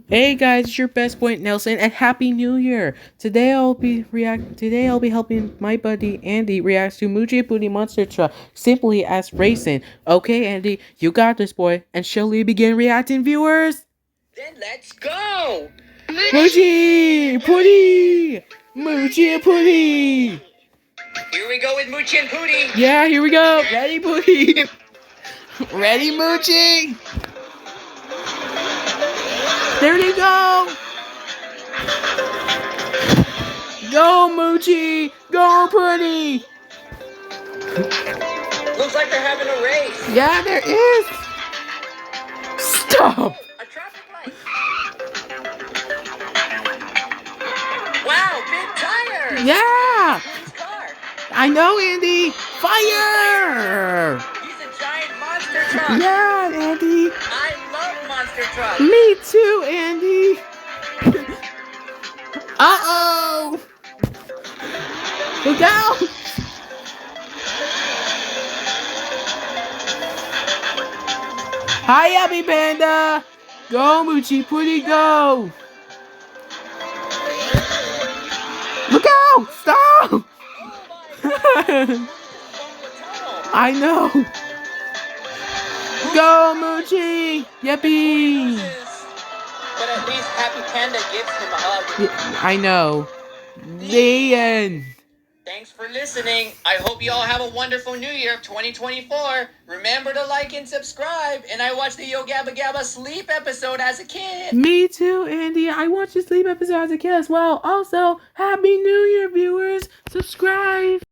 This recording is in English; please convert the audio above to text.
Hey guys, it's your best point Nelson, and Happy New Year! Today I'll be helping my buddy Andy react to Moochy and Pooty Monster Truck simply as racing. Okay, Andy, you got this, boy. And shall we begin reacting, viewers? Then let's go! Moochy, Pooty, Moochy and Pooty. Here we go with Moochy and Pooty. Yeah, here we go. Ready, Pooty? Ready, Moochy? There they go! Go, Moochy! Go, Pooty! Looks like they're having a race. Yeah, there is! Stop! A traffic light. Wow, big tires! Yeah! Pooty's car. I know, Andy! Fire! He's a giant monster truck. Yeah, Andy! I love monster trucks. Me too, Andy! Uh-oh! Look out! Hi, Abby Panda! Go, Moochy, Pooty, go! Look out! Stop! Oh my God. I know! Go, Moochy! Yippee! But at least Happy Panda gives him a hug. I know. The end. Thanks for listening. I hope you all have a wonderful new year of 2024. Remember to like and subscribe. And I watched the Yo Gabba Gabba sleep episode as a kid. Me too, Andy. I watched the sleep episode as a kid as well. Also, Happy New Year, viewers. Subscribe.